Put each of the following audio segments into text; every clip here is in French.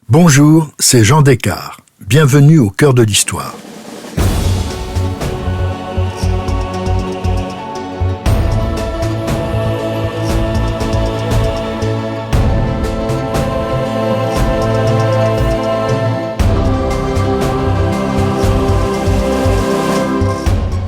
Bonjour, c'est Jean Descartes. Bienvenue au cœur de l'histoire.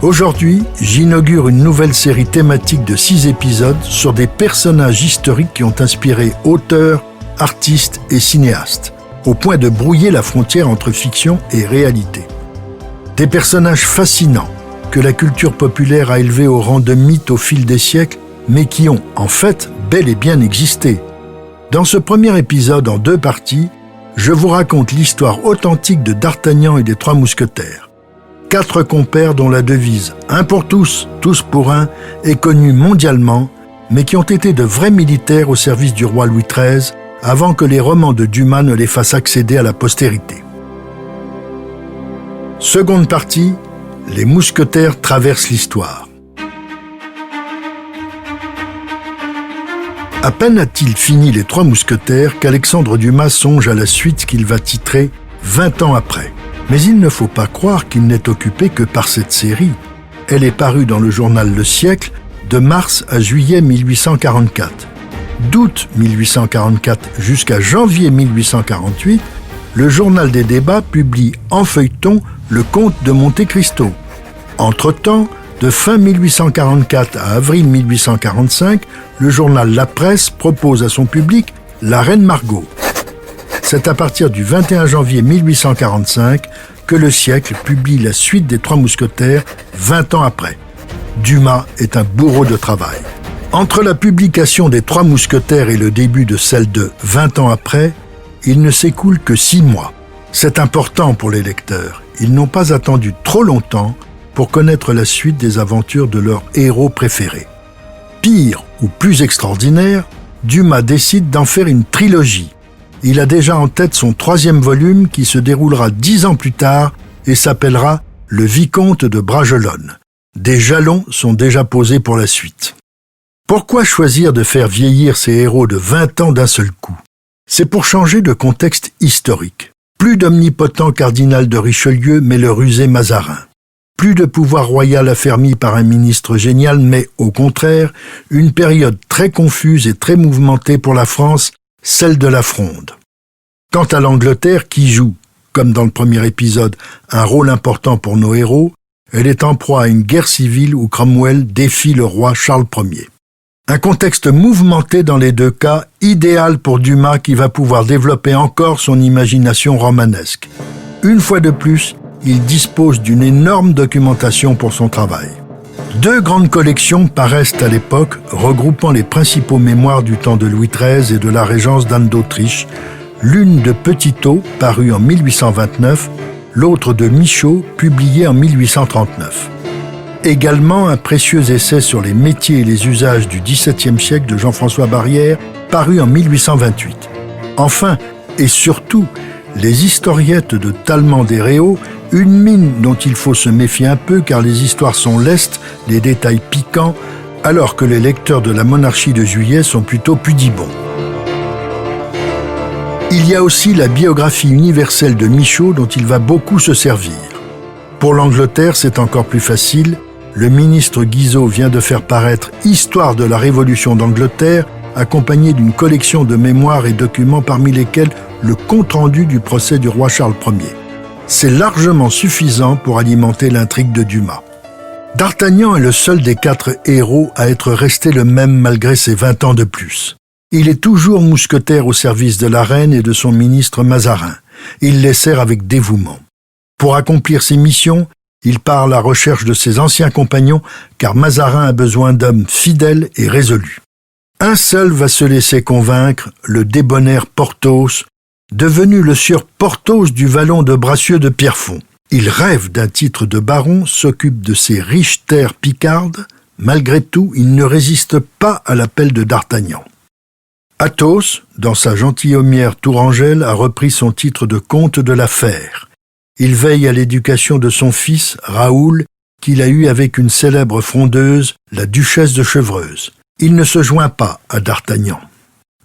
Aujourd'hui, j'inaugure une nouvelle série thématique de 6 épisodes sur des personnages historiques qui ont inspiré auteurs, artistes et cinéastes, au point de brouiller la frontière entre fiction et réalité. Des personnages fascinants que la culture populaire a élevés au rang de mythes au fil des siècles, mais qui ont, en fait, bel et bien existé. Dans ce premier épisode en 2 parties, je vous raconte l'histoire authentique de D'Artagnan et des 3 mousquetaires. 4 compères dont la devise « un pour tous, tous pour un » est connue mondialement, mais qui ont été de vrais militaires au service du roi Louis XIII avant que les romans de Dumas ne les fassent accéder à la postérité. Seconde partie, les mousquetaires traversent l'histoire. À peine a-t-il fini les 3 mousquetaires qu'Alexandre Dumas songe à la suite qu'il va titrer 20 ans après. Mais il ne faut pas croire qu'il n'est occupé que par cette série. Elle est parue dans le journal Le Siècle de mars à juillet 1844. D'août 1844 jusqu'à janvier 1848, le journal des débats publie en feuilleton le Comte de Monte Cristo. Entre-temps, de fin 1844 à avril 1845, le journal La Presse propose à son public La Reine Margot. C'est à partir du 21 janvier 1845 que Le Siècle publie la suite des 3 mousquetaires 20 ans après. Dumas est un bourreau de travail. Entre la publication des 3 mousquetaires et le début de celle de 20 ans après, il ne s'écoule que 6 mois. C'est important pour les lecteurs. Ils n'ont pas attendu trop longtemps pour connaître la suite des aventures de leur héros préféré. Pire ou plus extraordinaire, Dumas décide d'en faire une trilogie. Il a déjà en tête son 3e volume qui se déroulera 10 ans plus tard et s'appellera Le Vicomte de Bragelonne. Des jalons sont déjà posés pour la suite. Pourquoi choisir de faire vieillir ces héros de 20 ans d'un seul coup ? C'est pour changer de contexte historique. Plus d'omnipotent cardinal de Richelieu, mais le rusé Mazarin. Plus de pouvoir royal affermi par un ministre génial, mais au contraire, une période très confuse et très mouvementée pour la France, celle de la Fronde. Quant à l'Angleterre, qui joue, comme dans le premier épisode, un rôle important pour nos héros, elle est en proie à une guerre civile où Cromwell défie le roi Charles Ier. Un contexte mouvementé dans les 2 cas, idéal pour Dumas qui va pouvoir développer encore son imagination romanesque. Une fois de plus, il dispose d'une énorme documentation pour son travail. 2 grandes collections paraissent à l'époque, regroupant les principaux mémoires du temps de Louis XIII et de la régence d'Anne d'Autriche, l'une de Petitot, parue en 1829, l'autre de Michaud, publiée en 1839. Également un précieux essai sur les métiers et les usages du XVIIe siècle de Jean-François Barrière, paru en 1828. Enfin, et surtout, les historiettes de Tallemant des Réaux, une mine dont il faut se méfier un peu car les histoires sont lestes, les détails piquants, alors que les lecteurs de la monarchie de Juillet sont plutôt pudibonds. Il y a aussi la biographie universelle de Michaud dont il va beaucoup se servir. Pour l'Angleterre, c'est encore plus facile. Le ministre Guizot vient de faire paraître Histoire de la Révolution d'Angleterre, accompagné d'une collection de mémoires et documents parmi lesquels le compte-rendu du procès du roi Charles Ier. C'est largement suffisant pour alimenter l'intrigue de Dumas. D'Artagnan est le seul des 4 héros à être resté le même malgré ses 20 ans de plus. Il est toujours mousquetaire au service de la reine et de son ministre Mazarin. Il les sert avec dévouement. Pour accomplir ses missions, il part à la recherche de ses anciens compagnons car Mazarin a besoin d'hommes fidèles et résolus. Un seul va se laisser convaincre, le débonnaire Porthos, devenu le sieur Porthos du vallon de Bracieux de Pierrefonds. Il rêve d'un titre de baron, s'occupe de ses riches terres picardes. Malgré tout, il ne résiste pas à l'appel de D'Artagnan. Athos, dans sa gentilhommière Tourangelle, a repris son titre de comte de la Fère. Il veille à l'éducation de son fils, Raoul, qu'il a eu avec une célèbre frondeuse, la duchesse de Chevreuse. Il ne se joint pas à D'Artagnan.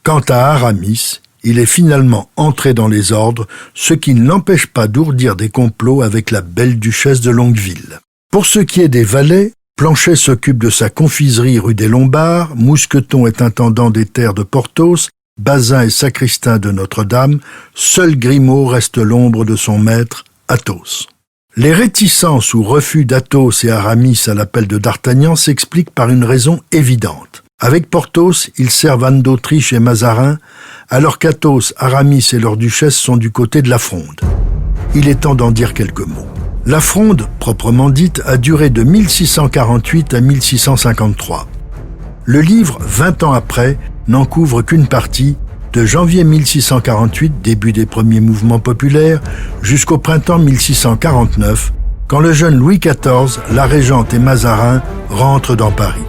Quant à Aramis, il est finalement entré dans les ordres, ce qui ne l'empêche pas d'ourdir des complots avec la belle duchesse de Longueville. Pour ce qui est des valets, Planchet s'occupe de sa confiserie rue des Lombards, Mousqueton est intendant des terres de Porthos, Bazin est sacristain de Notre-Dame, seul Grimaud reste l'ombre de son maître, Athos. Les réticences ou refus d'Athos et Aramis à l'appel de D'Artagnan s'expliquent par une raison évidente. Avec Porthos, ils servent Anne d'Autriche et Mazarin, alors qu'Athos, Aramis et leur duchesse sont du côté de la Fronde. Il est temps d'en dire quelques mots. La Fronde, proprement dite, a duré de 1648 à 1653. Le livre, 20 ans après, n'en couvre qu'une partie, de janvier 1648, début des premiers mouvements populaires, jusqu'au printemps 1649, quand le jeune Louis XIV, la Régente et Mazarin rentrent dans Paris.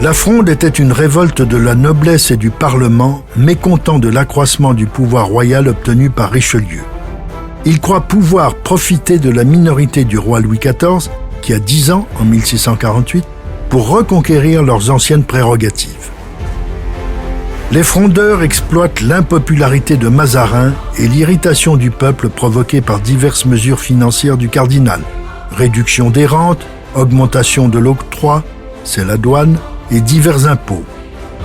La Fronde était une révolte de la noblesse et du Parlement, mécontent de l'accroissement du pouvoir royal obtenu par Richelieu. Ils croient pouvoir profiter de la minorité du roi Louis XIV, qui a 10 ans en 1648, pour reconquérir leurs anciennes prérogatives. Les frondeurs exploitent l'impopularité de Mazarin et l'irritation du peuple provoquée par diverses mesures financières du cardinal. Réduction des rentes, augmentation de l'octroi, c'est la douane, et divers impôts.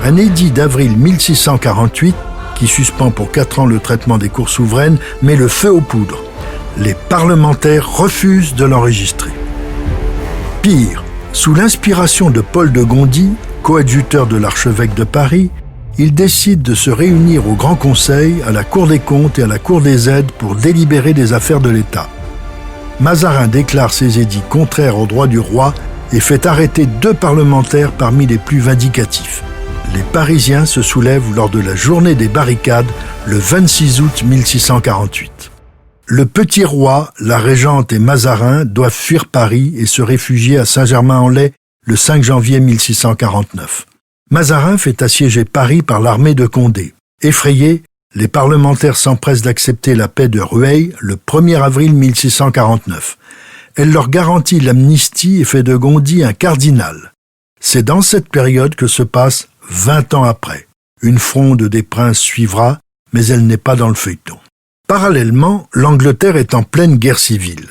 Un édit d'avril 1648, qui suspend pour 4 ans le traitement des cours souveraines, met le feu aux poudres. Les parlementaires refusent de l'enregistrer. Pire, sous l'inspiration de Paul de Gondi, coadjuteur de l'archevêque de Paris, il décide de se réunir au Grand Conseil, à la Cour des comptes et à la Cour des aides pour délibérer des affaires de l'État. Mazarin déclare ses édits contraires au droit du roi et fait arrêter 2 parlementaires parmi les plus vindicatifs. Les Parisiens se soulèvent lors de la journée des barricades le 26 août 1648. Le petit roi, la Régente et Mazarin doivent fuir Paris et se réfugier à Saint-Germain-en-Laye le 5 janvier 1649. Mazarin fait assiéger Paris par l'armée de Condé. Effrayés, les parlementaires s'empressent d'accepter la paix de Rueil le 1er avril 1649. Elle leur garantit l'amnistie et fait de Gondi un cardinal. C'est dans cette période que se passe 20 ans après. Une fronde des princes suivra, mais elle n'est pas dans le feuilleton. Parallèlement, l'Angleterre est en pleine guerre civile.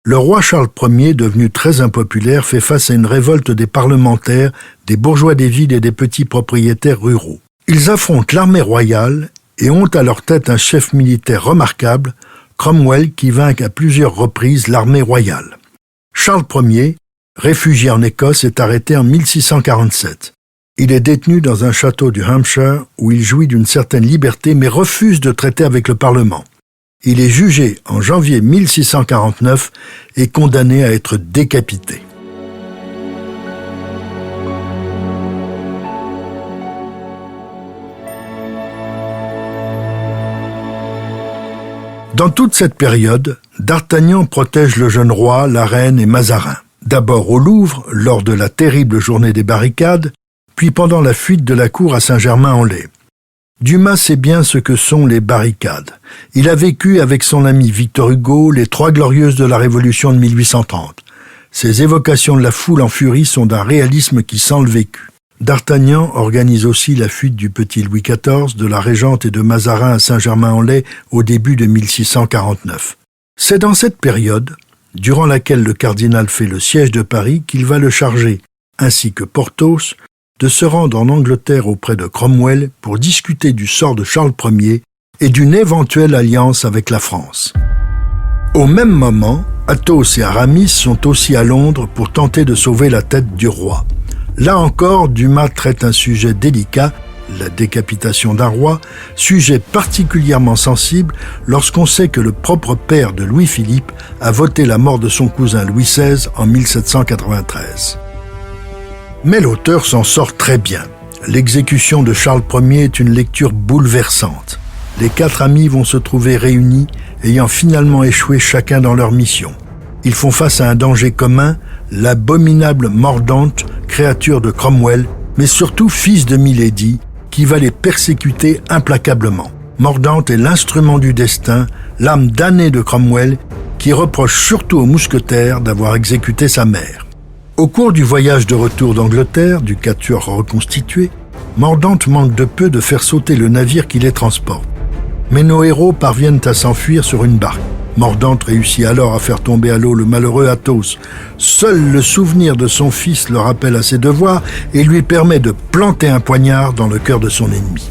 Le roi Charles Ier, devenu très impopulaire, fait face à une révolte des parlementaires, des bourgeois des villes et des petits propriétaires ruraux. Ils affrontent l'armée royale et ont à leur tête un chef militaire remarquable, Cromwell, qui vainc à plusieurs reprises l'armée royale. Charles Ier, réfugié en Écosse, est arrêté en 1647. Il est détenu dans un château du Hampshire où il jouit d'une certaine liberté mais refuse de traiter avec le Parlement. Il est jugé en janvier 1649 et condamné à être décapité. Dans toute cette période, D'Artagnan protège le jeune roi, la reine et Mazarin. D'abord au Louvre, lors de la terrible journée des barricades, puis pendant la fuite de la cour à Saint-Germain-en-Laye. Dumas sait bien ce que sont les barricades. Il a vécu avec son ami Victor Hugo les 3 glorieuses de la Révolution de 1830. Ces évocations de la foule en furie sont d'un réalisme qui sent le vécu. D'Artagnan organise aussi la fuite du petit Louis XIV, de la Régente et de Mazarin à Saint-Germain-en-Laye au début de 1649. C'est dans cette période, durant laquelle le cardinal fait le siège de Paris, qu'il va le charger, ainsi que Porthos, de se rendre en Angleterre auprès de Cromwell pour discuter du sort de Charles Ier et d'une éventuelle alliance avec la France. Au même moment, Athos et Aramis sont aussi à Londres pour tenter de sauver la tête du roi. Là encore, Dumas traite un sujet délicat, la décapitation d'un roi, sujet particulièrement sensible lorsqu'on sait que le propre père de Louis-Philippe a voté la mort de son cousin Louis XVI en 1793. Mais l'auteur s'en sort très bien. L'exécution de Charles Ier est une lecture bouleversante. Les 4 amis vont se trouver réunis, ayant finalement échoué chacun dans leur mission. Ils font face à un danger commun, l'abominable Mordaunt, créature de Cromwell, mais surtout fils de Milady, qui va les persécuter implacablement. Mordaunt est l'instrument du destin, l'âme damnée de Cromwell, qui reproche surtout aux mousquetaires d'avoir exécuté sa mère. Au cours du voyage de retour d'Angleterre, du quatuor reconstitué, Mordante manque de peu de faire sauter le navire qui les transporte. Mais nos héros parviennent à s'enfuir sur une barque. Mordante réussit alors à faire tomber à l'eau le malheureux Athos. Seul le souvenir de son fils le rappelle à ses devoirs et lui permet de planter un poignard dans le cœur de son ennemi.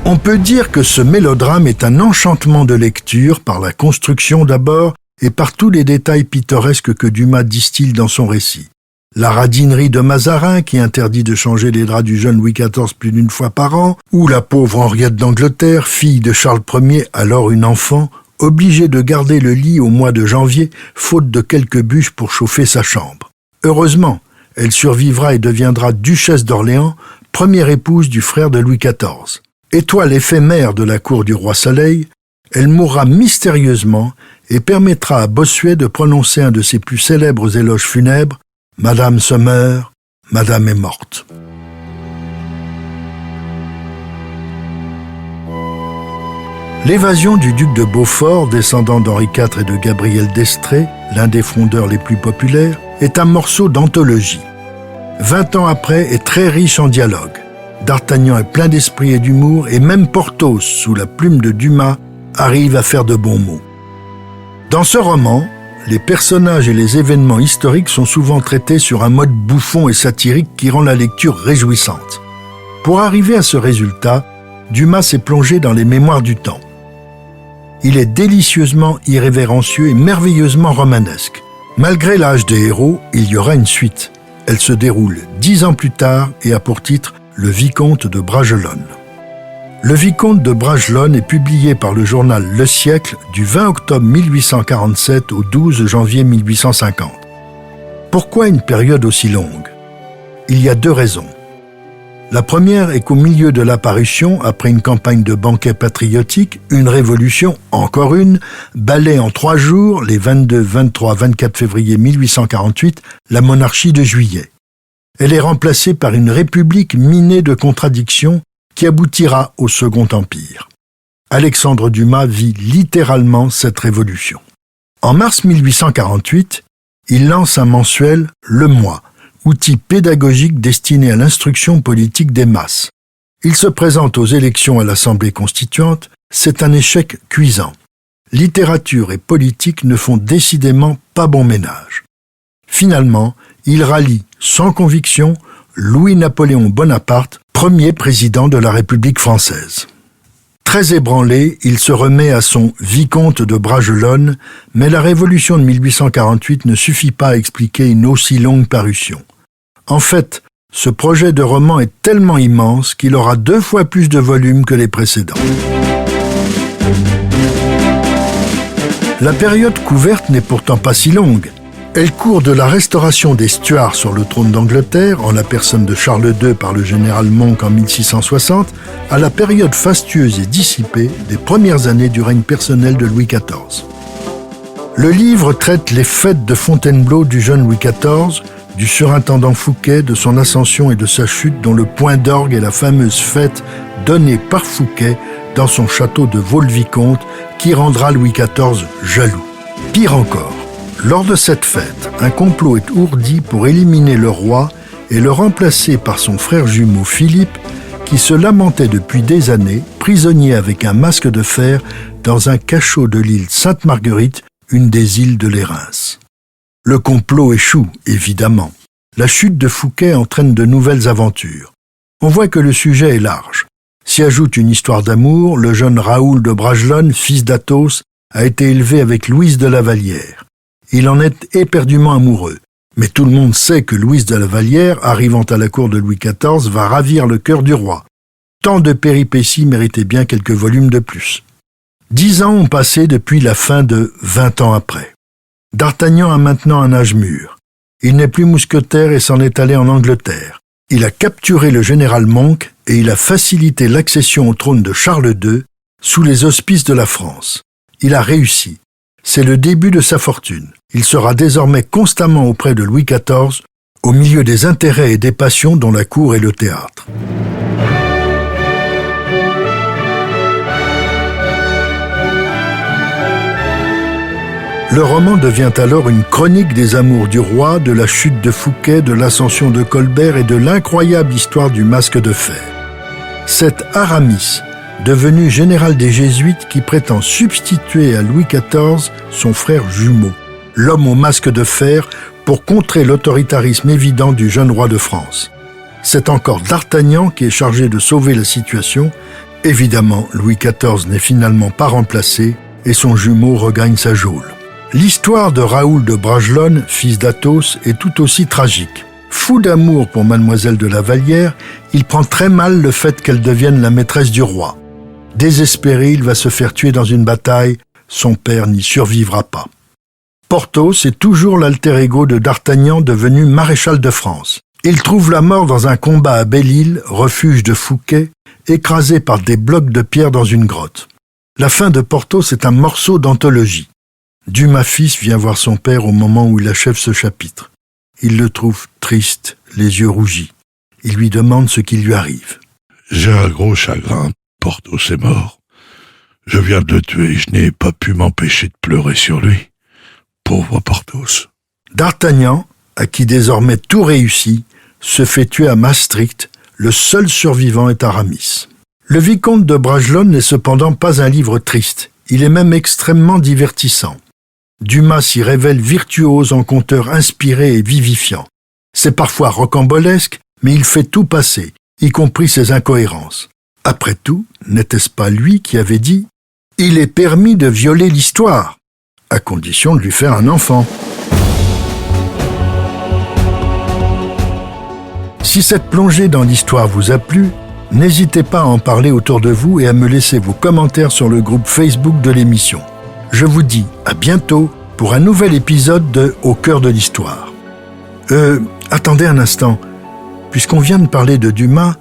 On peut dire que ce mélodrame est un enchantement de lecture par la construction d'abord et par tous les détails pittoresques que Dumas distille dans son récit. La radinerie de Mazarin qui interdit de changer les draps du jeune Louis XIV plus d'une fois par an, ou la pauvre Henriette d'Angleterre, fille de Charles Ier, alors une enfant, obligée de garder le lit au mois de janvier, faute de quelques bûches pour chauffer sa chambre. Heureusement, elle survivra et deviendra duchesse d'Orléans, première épouse du frère de Louis XIV. Étoile éphémère de la cour du roi Soleil, elle mourra mystérieusement et permettra à Bossuet de prononcer un de ses plus célèbres éloges funèbres, « Madame se meurt, Madame est morte ». L'évasion du duc de Beaufort, descendant d'Henri IV et de Gabriel d'Estrées, l'un des frondeurs les plus populaires, est un morceau d'anthologie. 20 ans après, est très riche en dialogues. D'Artagnan est plein d'esprit et d'humour, et même Porthos, sous la plume de Dumas, arrive à faire de bons mots. Dans ce roman, les personnages et les événements historiques sont souvent traités sur un mode bouffon et satirique qui rend la lecture réjouissante. Pour arriver à ce résultat, Dumas s'est plongé dans les mémoires du temps. Il est délicieusement irrévérencieux et merveilleusement romanesque. Malgré l'âge des héros, il y aura une suite. Elle se déroule 10 ans plus tard et a pour titre « Le Vicomte de Bragelonne ». Le Vicomte de Bragelonne est publié par le journal Le Siècle du 20 octobre 1847 au 12 janvier 1850. Pourquoi une période aussi longue? Il y a 2 raisons. La première est qu'au milieu de la parution, après une campagne de banquets patriotiques, une révolution, encore une, balaie en 3 jours, les 22, 23, 24 février 1848, la monarchie de Juillet. Elle est remplacée par une république minée de contradictions qui aboutira au Second Empire. Alexandre Dumas vit littéralement cette révolution. En mars 1848, il lance un mensuel « Le Mois », outil pédagogique destiné à l'instruction politique des masses. Il se présente aux élections à l'Assemblée constituante, c'est un échec cuisant. Littérature et politique ne font décidément pas bon ménage. Finalement, il rallie, sans conviction, Louis-Napoléon Bonaparte, premier président de la République française. Très ébranlé, il se remet à son Vicomte de Bragelonne, mais la Révolution de 1848 ne suffit pas à expliquer une aussi longue parution. En fait, ce projet de roman est tellement immense qu'il aura 2 fois plus de volume que les précédents. La période couverte n'est pourtant pas si longue. Elle court de la restauration des Stuarts sur le trône d'Angleterre, en la personne de Charles II par le général Monk en 1660, à la période fastueuse et dissipée des premières années du règne personnel de Louis XIV. Le livre traite les fêtes de Fontainebleau du jeune Louis XIV, du surintendant Fouquet, de son ascension et de sa chute, dont le point d'orgue est la fameuse fête donnée par Fouquet dans son château de Vaux-le-Vicomte, qui rendra Louis XIV jaloux. Pire encore, lors de cette fête, un complot est ourdi pour éliminer le roi et le remplacer par son frère jumeau Philippe, qui se lamentait depuis des années, prisonnier avec un masque de fer, dans un cachot de l'île Sainte-Marguerite, une des îles de l'Érins. Le complot échoue, évidemment. La chute de Fouquet entraîne de nouvelles aventures. On voit que le sujet est large. S'y ajoute une histoire d'amour, le jeune Raoul de Bragelonne, fils d'Athos, a été élevé avec Louise de la Vallière. Il en est éperdument amoureux. Mais tout le monde sait que Louise de la Vallière, arrivant à la cour de Louis XIV, va ravir le cœur du roi. Tant de péripéties méritaient bien quelques volumes de plus. 10 ans ont passé depuis la fin de 20 ans après. D'Artagnan a maintenant un âge mûr. Il n'est plus mousquetaire et s'en est allé en Angleterre. Il a capturé le général Monk et il a facilité l'accession au trône de Charles II sous les auspices de la France. Il a réussi. C'est le début de sa fortune. Il sera désormais constamment auprès de Louis XIV, au milieu des intérêts et des passions dont la cour est le théâtre. Le roman devient alors une chronique des amours du roi, de la chute de Fouquet, de l'ascension de Colbert et de l'incroyable histoire du masque de fer. C'est Aramis, devenu général des Jésuites, qui prétend substituer à Louis XIV son frère jumeau, l'homme au masque de fer, pour contrer l'autoritarisme évident du jeune roi de France. C'est encore D'Artagnan qui est chargé de sauver la situation. Évidemment, Louis XIV n'est finalement pas remplacé et son jumeau regagne sa geôle. L'histoire de Raoul de Bragelonne, fils d'Athos, est tout aussi tragique. Fou d'amour pour mademoiselle de la Vallière, il prend très mal le fait qu'elle devienne la maîtresse du roi. Désespéré, il va se faire tuer dans une bataille. Son père n'y survivra pas. Porthos est toujours l'alter ego de D'Artagnan, devenu maréchal de France. Il trouve la mort dans un combat à Belle-Île, refuge de Fouquet, écrasé par des blocs de pierre dans une grotte. La fin de Porthos est un morceau d'anthologie. Dumas fils vient voir son père au moment où il achève ce chapitre. Il le trouve triste, les yeux rougis. Il lui demande ce qui lui arrive. « J'ai un gros chagrin, Porthos est mort. Je viens de le tuer et je n'ai pas pu m'empêcher de pleurer sur lui. Pauvre Porthos. » D'Artagnan, à qui désormais tout réussit, se fait tuer à Maastricht. Le seul survivant est Aramis. Le Vicomte de Bragelonne n'est cependant pas un livre triste. Il est même extrêmement divertissant. Dumas s'y révèle virtuose en conteur inspiré et vivifiant. C'est parfois rocambolesque, mais il fait tout passer, y compris ses incohérences. Après tout, n'était-ce pas lui qui avait dit « Il est permis de violer l'histoire », à condition de lui faire un enfant. Si cette plongée dans l'histoire vous a plu, n'hésitez pas à en parler autour de vous et à me laisser vos commentaires sur le groupe Facebook de l'émission. Je vous dis à bientôt pour un nouvel épisode de Au cœur de l'histoire. Attendez un instant. Puisqu'on vient de parler de Dumas,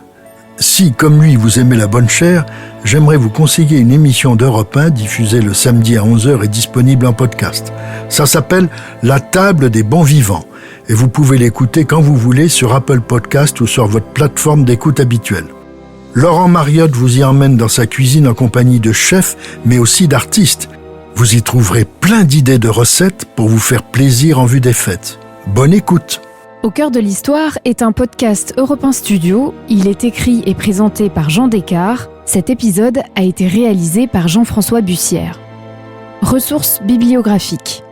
si, comme lui, vous aimez la bonne chair, j'aimerais vous conseiller une émission d'Europe 1 diffusée le samedi à 11h et disponible en podcast. Ça s'appelle « La table des bons vivants » et vous pouvez l'écouter quand vous voulez sur Apple Podcast ou sur votre plateforme d'écoute habituelle. Laurent Mariotte vous y emmène dans sa cuisine en compagnie de chefs, mais aussi d'artistes. Vous y trouverez plein d'idées de recettes pour vous faire plaisir en vue des fêtes. Bonne écoute! Au cœur de l'histoire est un podcast Europe 1 Studio. Il est écrit et présenté par Jean Descartes. Cet épisode a été réalisé par Jean-François Bussière. Ressources bibliographiques.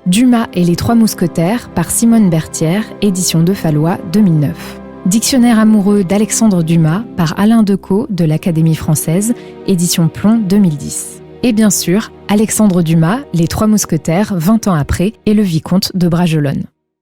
Dumas et les Trois Mousquetaires par Simone Berthière, édition de Fallois 2009. Dictionnaire amoureux d'Alexandre Dumas par Alain Decaux de l'Académie française, édition Plomb 2010. Et bien sûr, Alexandre Dumas, Les Trois Mousquetaires 20 ans après et le Vicomte de Bragelonne.